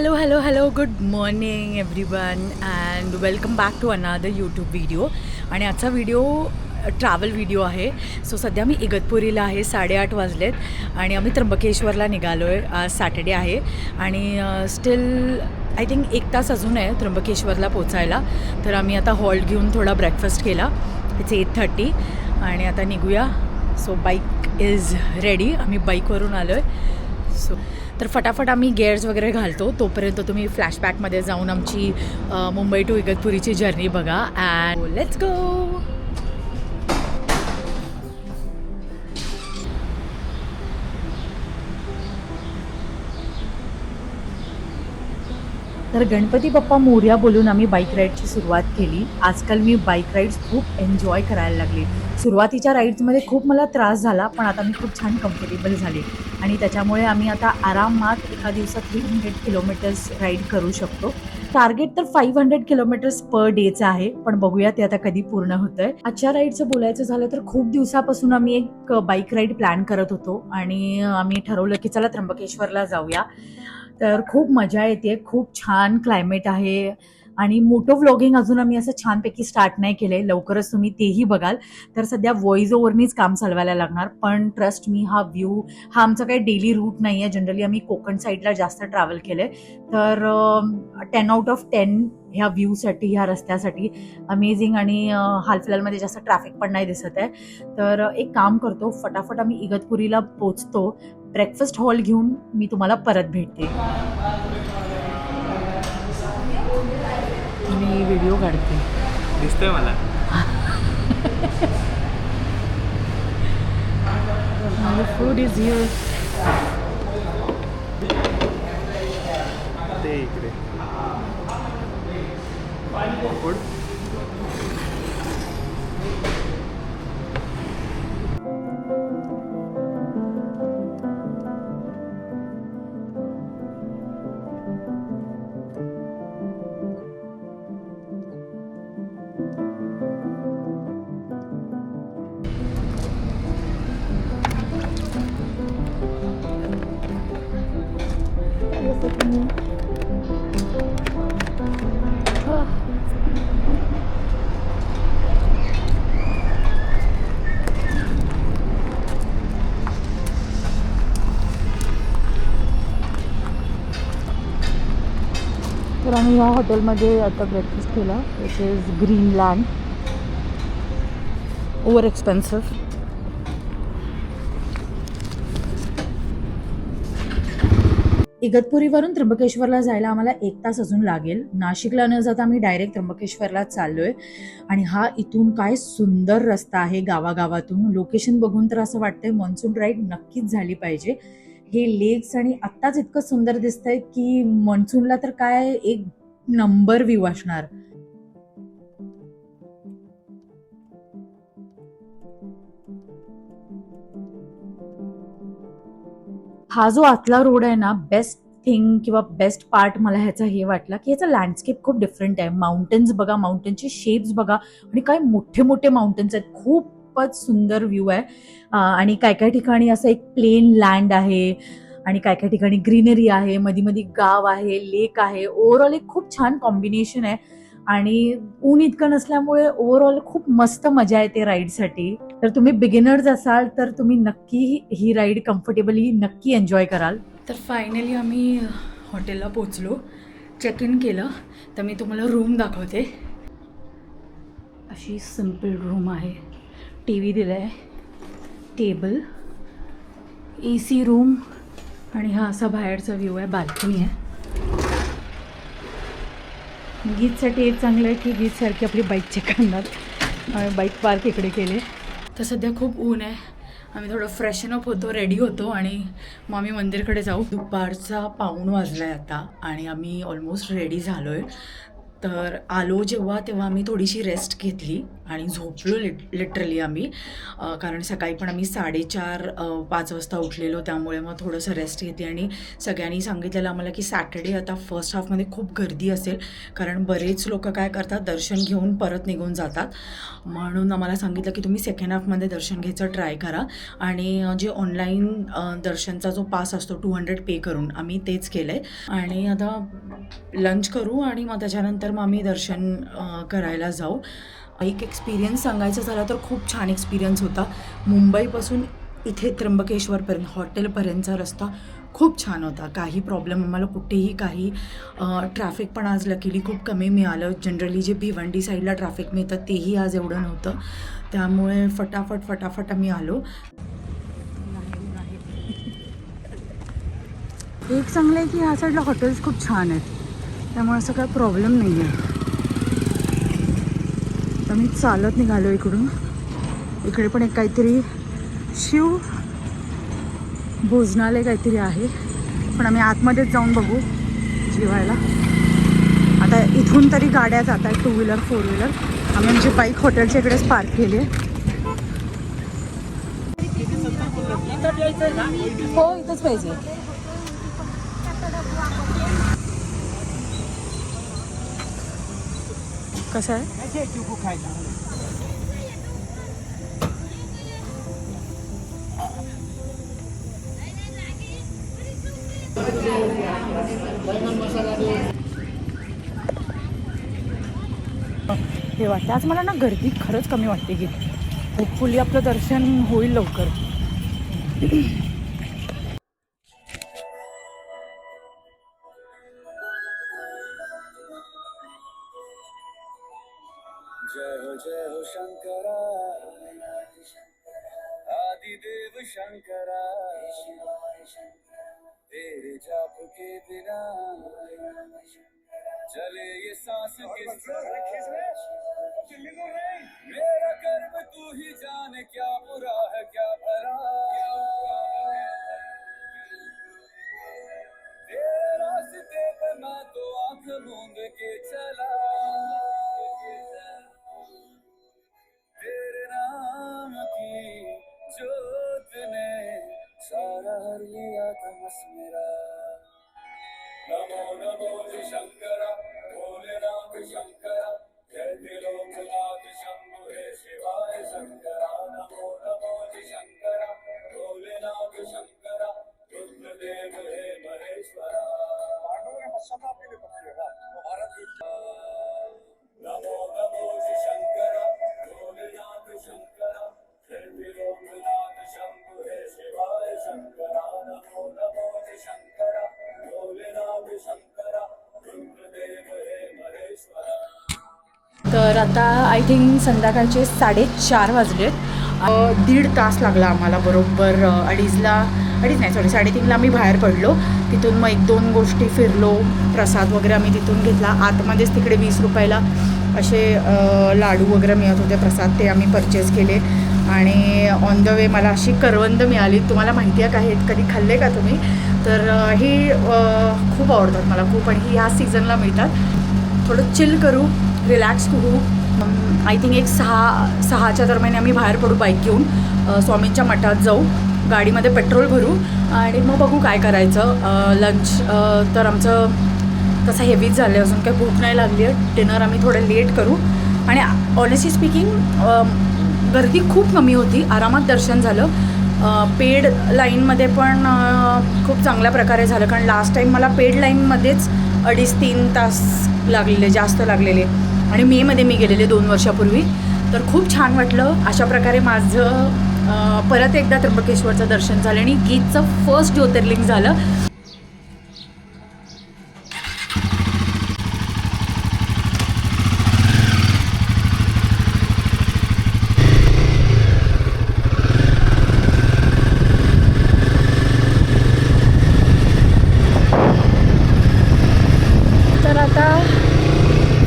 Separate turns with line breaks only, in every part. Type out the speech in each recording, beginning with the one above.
hello. Good morning everyone and welcome back to another YouTube video. आणि आजचा video travel video आहे. So सध्या मी इगतपुरीला आहे. 8:30 वाजलेत आणि आम्ही त्र्यंबकेश्वरला निघालो आहे. आज सॅटर्डे आहे आणि स्टील आय थिंक 1 तास अजून आहे त्र्यंबकेश्वरला पोचायला. तर आम्ही आता हॉल्ट घेऊन थोडा ब्रेकफास्ट केला. इट्स 8:30 आणि आता निघूया. So bike is ready. आम्ही बाईकवरून आलो आहे. सो तर फटाफट आम्ही गेअर्स वगैरे घालतो. तोपर्यंत तुम्ही फ्लॅशबॅकमध्ये जाऊन आमची मुंबई टू इगतपुरीची जर्नी बघा. And let's go. तर गणपती बाप्पा मोरया बोलून आम्ही बाईक राईडची सुरुवात केली. आजकाल मी बाईक राईड्स खूप एन्जॉय करायला लागले. सुरुवातीच्या राईड्समध्ये खूप मला त्रास झाला, पण आता मी खूप छान कम्फर्टेबल झाले आणि त्याच्यामुळे आम्ही आता आरामात एका दिवसात 300 किलोमीटर्स राईड करू शकतो. टार्गेट तर 500 किलोमीटर्स पर डेचं आहे, पण बघूया ते आता कधी पूर्ण होतंय. आजच्या राईडचं बोलायचं झालं तर खूप दिवसापासून आम्ही एक बाईक राईड प्लॅन करत होतो आणि आम्ही ठरवलं की चला त्र्यंबकेश्वरला जाऊया. तर खूप मजा येते. खूप छान क्लायमेट आहे आणि मोटो व्लॉगिंग अजून आम्ही असं छानपैकी स्टार्ट नाही केलंय. लवकरच तुम्ही तेही बघाल. तर सध्या व्हॉइस ओव्हरनीच काम चालवायला लागणार, पण ट्रस्ट मी हा व्ह्यू हा आमचा काही डेली रूट नाही आहे. जनरली आम्ही कोकण साईडला जास्त ट्रॅव्हल केलंय. तर 10 आउट ऑफ 10 ह्या व्ह्यूसाठी, ह्या रस्त्यासाठी अमेझिंग. आणि हाल फिलहालमध्ये जास्त ट्रॅफिक पण नाही दिसत आहे. तर एक काम करतो, फटाफट आम्ही इगतपुरीला पोचतो. ब्रेकफास्ट हॉल घेऊन मी तुम्हाला परत भेटते. मी व्हिडिओ काढते.
दिसतंय मला.
Food is here.
ते इकडे फूड.
तर आम्ही ह्या हॉटेलमध्ये आता ब्रेकफास्ट केला. Which is Greenland. Over expensive. इगतपुरीवरून त्र्यंबकेश्वरला जायला आम्हाला 1 तास अजून लागेल. नाशिकला न जाता आम्ही डायरेक्ट त्र्यंबकेश्वरला चाललोय आणि हा इथून काय सुंदर रस्ता आहे गावागावातून. लोकेशन बघून तर असं वाटतंय मॉन्सून राईड नक्कीच झाली पाहिजे. हे लेक्स आणि आत्ताच इतकं सुंदर दिसतंय की मॉन्सूनला तर काय एक नंबर व्ह्यू असणार. हा जो आतला रोड आहे ना, बेस्ट थिंग किंवा बेस्ट पार्ट मला ह्याचा हे वाटला की ह्याचा लँडस्केप खूप डिफरंट आहे. माउंटन्स बघा, माउंटनचे शेप्स बघा आणि काय मोठे मोठे माउंटन्स आहेत. खूपच सुंदर व्ह्यू आहे. आणि काय काय ठिकाणी असं एक प्लेन लँड आहे आणि काय काय ठिकाणी ग्रीनरी आहे. मध्ये मध्ये गाव आहे, लेक आहे. ओव्हरऑल एक खूप छान कॉम्बिनेशन आहे आणि ऊन इतकं नसल्यामुळे ओव्हरऑल खूप मस्त मजा येते राईडसाठी. तर तुम्ही बिगिनर्स असाल तर तुम्ही नक्की ही राईड कम्फर्टेबली नक्की एन्जॉय कराल. तर फायनली आम्ही हॉटेलला पोचलो. चेक इन केलं. तर मी तुम्हाला रूम दाखवते. अशी सिम्पल रूम आहे. टी व्ही दिला आहे, टेबल, AC रूम आणि हा असा बाहेरचा व्ह्यू आहे. बाल्कनी आहे. गीतसाठी एक चांगलं आहे की गीतसारखी आपली बाईक चेक करणार. बाईक पार्क इकडे केले. तर सध्या खूप ऊन आहे. आम्ही थोडं फ्रेशन अप होतो, रेडी होतो आणि मग आम्ही मंदिरकडे जाऊ. दुपारचा 1:15 वाजला आहे आता आणि आम्ही ऑलमोस्ट रेडी झालो आहे. तर आलो जेव्हा तेव्हा आम्ही थोडीशी रेस्ट घेतली आणि झोपलो लिटरली आम्ही, कारण सकाळी पण आम्ही 4:30-5 वाजता उठलेलो, त्यामुळे मग थोडंसं रेस्ट घेते. आणि सगळ्यांनी सांगितलेलं आम्हाला की सॅटर्डे आता फर्स्ट हाफमध्ये खूप गर्दी असेल, कारण बरेच लोक काय करतात, दर्शन घेऊन परत निघून जातात. म्हणून आम्हाला सांगितलं की तुम्ही सेकंड हाफमध्ये दर्शन घ्यायचं ट्राय करा. आणि जे ऑनलाईन दर्शनचा जो पास असतो 200 पे करून, आम्ही तेच केलं आहे. आणि आता लंच करू आणि मग त्याच्यानंतर मग आम्ही दर्शन करायला जाऊ. एक एक्सपिरियन्स सांगायचा झाला तर खूप छान एक्सपिरियन्स होता. मुंबईपासून इथे त्र्यंबकेश्वरपर्यंत हॉटेलपर्यंतचा रस्ता खूप छान होता. काही प्रॉब्लेम आम्हाला कुठेही काही ट्रॅफिक पण आज लकीली खूप कमी मिळालं. जनरली जे भिवंडी साईडला ट्रॅफिक मिळतं तेही आज एवढं नव्हतं, त्यामुळे फटाफट आम्ही आलो. एक चांगलं आहे की ह्या साईडला हॉटेल्स खूप छान आहेत, त्यामुळे असं काय प्रॉब्लेम नाही आहे. तर मी चालत निघालो इकडून. इकडे पण एक काहीतरी शिव भोजनालय काहीतरी आहे, पण आम्ही आतमध्येच जाऊन बघू जेवायला. आता इथून तरी गाड्या जात आहेत, 2 व्हीलर 4 व्हीलर. आम्ही आमची बाईक हॉटेलच्या इकडेच पार्क केली आहे. हो, इथंच पाहिजे. कसं आहे? हे वाटतं आज मला ना गर्दी खरंच कमी वाटते की होपफुली आपलं दर्शन होईल लवकर.
जय हो शंकरा आदिदेव शंकरा, तेरे जाप के बिना चले ये सांस किस तरह, मेरा कर्म तू ही जाने क्या बुरा है क्या भला, तेरे रास्ते पे मैं तो आंख मूंद के चला, तेरे नाम की जोत ने सारा हर लिया तमस मेरा। नमो नमो जी शंकरा भोलेनाथ शंकरा, जय त्रिलोकनाथ शंभु हे शिवाय शंकरा। नमो नमो जी शंकरा भोलेनाथ शंकरा, रुद्रदेव हे महेश्वरा। नमो नमो जी शंकरा भोलेनाथ शंकरा, जय त्रिलोकनाथ शंभु हे शिवाय शंकरा। नमो नमो जी शंकरा भोलेनाथ शंकरा, रुद्रदेव हे महेश्वरा।
तर आता आय थिंक संध्याकाळचे 4:30 वाजलेत. 1.5 तास लागला आम्हाला, बरोबर 3:30 आम्ही बाहेर पडलो. तिथून मग 1-2 गोष्टी फिरलो, प्रसाद वगैरे आम्ही तिथून घेतला. आतमध्येच तिकडे 20 रुपयाला असे लाडू वगैरे मिळत होते प्रसाद, ते आम्ही परचेस केले. आणि ऑन द वे मला अशी करवंद मिळाली. तुम्हाला माहिती आहे का, हे कधी खाल्ले का तुम्ही? तर ही खूप आवडतात मला खूप, आणि ही ह्या सीझनला मिळतात. थोडं चिल करू, रिलॅक्स करू. आय थिंक एक 6च्या दरम्यान आम्ही बाहेर पडू बाईक घेऊन, स्वामींच्या मठात जाऊ, गाडीमध्ये पेट्रोल भरू आणि मग बघू काय करायचं. लंच तर आमचं तसं हेवीच झालं आहे, अजून काही भूक नाही लागली आहे. डिनर आम्ही थोडं लेट करू. आणि ऑनेस्टली स्पीकिंग गर्दी खूप कमी होती, आरामात दर्शन झालं. पेड लाईनमध्ये पण खूप चांगल्या प्रकारे झालं, कारण लास्ट टाईम मला पेड लाईनमध्येच 2.5-3 तास लागलेले, जास्त लागलेले. आणि मेमध्ये मी गेलेले 2 वर्षापूर्वी. तर खूप छान वाटलं. अशा प्रकारे माझं परत एकदा त्र्यंबकेश्वरचं दर्शन झालं आणि गीतचं फर्स्ट ज्योतिर्लिंग झालं. तर आता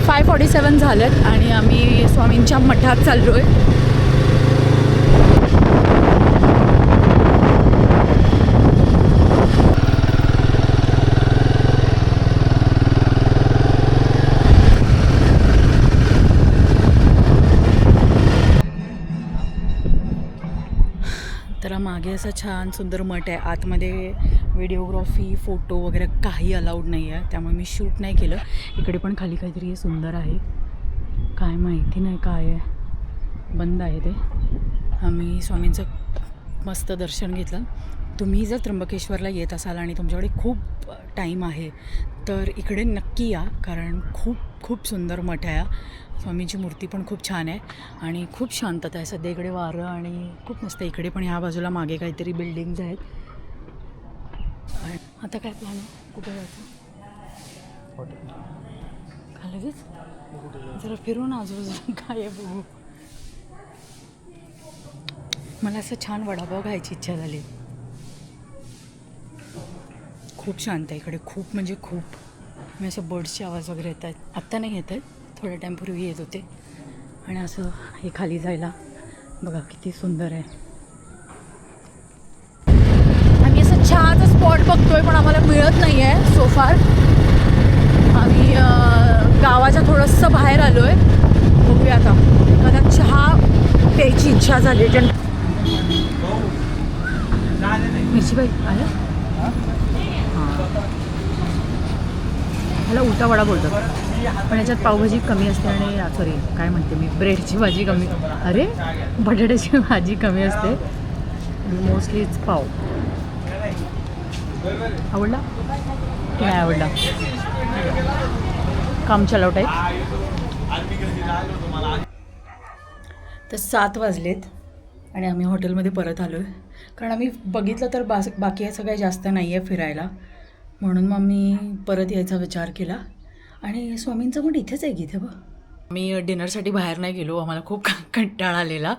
5:47 झालेत आणि आम्ही स्वामींच्या मठात चाललो आहे. मागे असं छान सुंदर मठ आहे. आतमध्ये व्हिडिओग्राफी फोटो वगैरे काही अलाउड नाही आहे, त्यामुळे मी शूट नाही केलं. इकडे पण खाली काहीतरी हे सुंदर आहे, काय माहिती नाही काय आहे, बंद आहे ते. आम्ही स्वामींचं मस्त दर्शन घेतलं. तुम्ही जर त्र्यंबकेश्वरला येत असाल आणि तुमच्याकडे खूप टाईम आहे तर इकडे नक्की या, कारण खूप खूप सुंदर मठ आहे. स्वामींची मूर्ती पण खूप छान आहे आणि खूप शांतता आहे. सध्या इकडे वारं आणि खूप मस्त. इकडे पण ह्या बाजूला मागे काहीतरी बिल्डिंग्ज आहेत. आता काय प्लॅन आहे, कुठे जायचं? का लगेच जरा फिरून आजूबाजूला काय आहे बघू. मला असं छान वडापाव खायची इच्छा झाली. खूप शांत आहे इकडे, खूप म्हणजे खूप. मी असं बर्ड्सचे आवाज वगैरे येत आहेत. आत्ता नाही येत आहेत, थोड्या टाईमपूर्वी येत होते. आणि असं हे खाली जायला बघा किती सुंदर आहे. आम्ही असं छानचा स्पॉट बघतोय पण आम्हाला मिळत नाही आहे सो फार. आम्ही गावाच्या थोडंसं बाहेर आलो आहे. बघूया आता, मला चहा प्यायची इच्छा झाली. मिरचीबाई आल्या? ह्याला उलटा वडा बोलतात, पण याच्यात पावभाजी कमी असते आणि सॉरी काय म्हणते मी, ब्रेडची भाजी कमी, अरे बटाट्याची भाजी कमी असते. मोस्टलीच पाव. आवडला की नाही आवडला? काम चलाव टाईप. तर 7 वाजलेत आणि आम्ही हॉटेलमध्ये परत आलो आहे, कारण आम्ही बघितलं तर बाकी असं काही जास्त नाही आहे फिरायला, म्हणून मग मी परत यायचा विचार केला. आणि स्वामींचं पण इथेच आहे की इथे बघ. मी डिनरसाठी बाहेर नाही गेलो, आम्हाला खूप कंटाळा आलेला.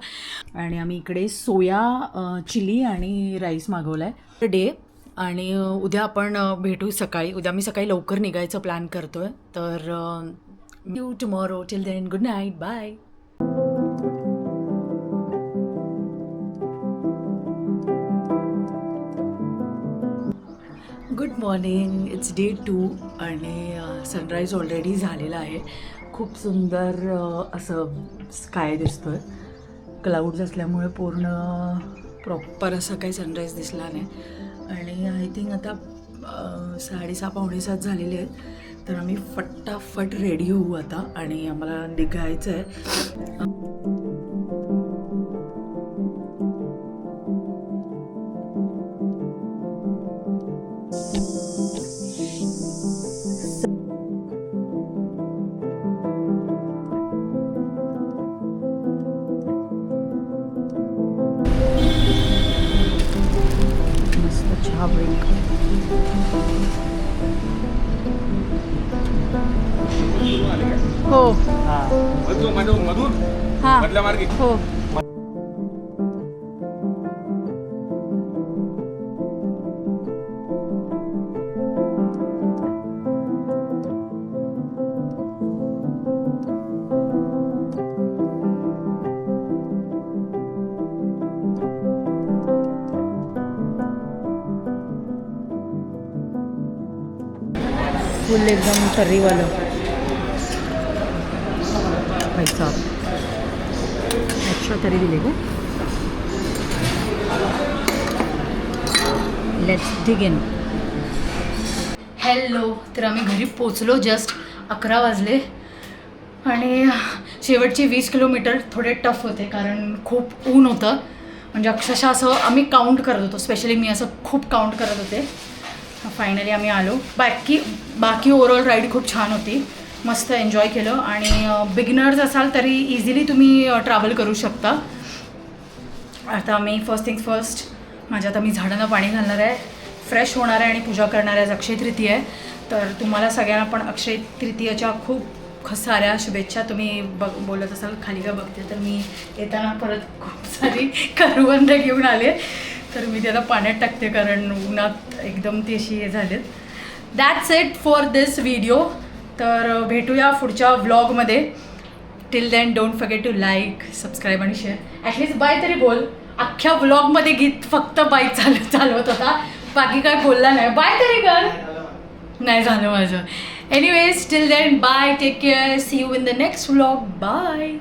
आणि आम्ही इकडे सोया चिली आणि राईस मागवला आहे डे. आणि उद्या आपण भेटू सकाळी. उद्या मी सकाळी लवकर निघायचं प्लॅन करतो आहे. तर you tomorrow. Till then good night, bye. Good morning. It's day 2 आणि सनराईज ऑलरेडी झालेला आहे. खूप सुंदर असं स्काय दिसतो आहे. क्लाउड्स असल्यामुळे पूर्ण प्रॉपर असं काही सनराईज दिसला नाही. आणि आय थिंक आता 6:30 पावणे 7 झालेले आहेत. तर आम्ही फटाफट रेडी होऊ आता आणि आम्हाला निघायचं आहे. चहा ब्रेक. हो हां हो. फुल एकदम तर्रीवालं पैसा एक्स्ट्रा तरी दिले का. Let's dig in. हॅलो. तर आम्ही घरी पोचलो. जस्ट 11 वाजले आणि शेवटचे 20 किलोमीटर थोडे टफ होते, कारण खूप ऊन होतं. म्हणजे अक्षरशः असं आम्ही काउंट करत होतो, स्पेशली मी असं खूप काउंट करत होते. फायनली आम्ही आलो. बाकी ओव्हरऑल राईड खूप छान होती, मस्त एन्जॉय केलं. आणि बिगिनर्स असाल तरी इझिली तुम्ही ट्रॅव्हल करू शकता. आता मी फर्स्ट थिंग्स फर्स्ट, आता मी झाडांना पाणी घालणार आहे, फ्रेश होणार आहे आणि पूजा करणार आहे. आज अक्षय तृतीया आहे, तर तुम्हाला सगळ्यांना पण अक्षय तृतीयाच्या खूप साऱ्या शुभेच्छा. तुम्ही बोलत असाल खाली का बघते, तर मी येताना परत खूप सारी करवंद घेऊन आले, तर मी त्याला पाण्यात टाकते कारण उन्हात एकदम ती अशी हे झालेत. That's it for this video. तर भेटूया पुढच्या व्लॉगमध्ये. Till then don't forget to like, subscribe आणि शेअर. ॲटलीस्ट बाय तरी बोल. अख्ख्या व्लॉगमध्ये गीत फक्त बाय चालवत होता, बाकी काय बोलला नाही. बाय तरी कर. नाही झालं माझं. Anyways till then bye, take care, see you in the next vlog. Bye.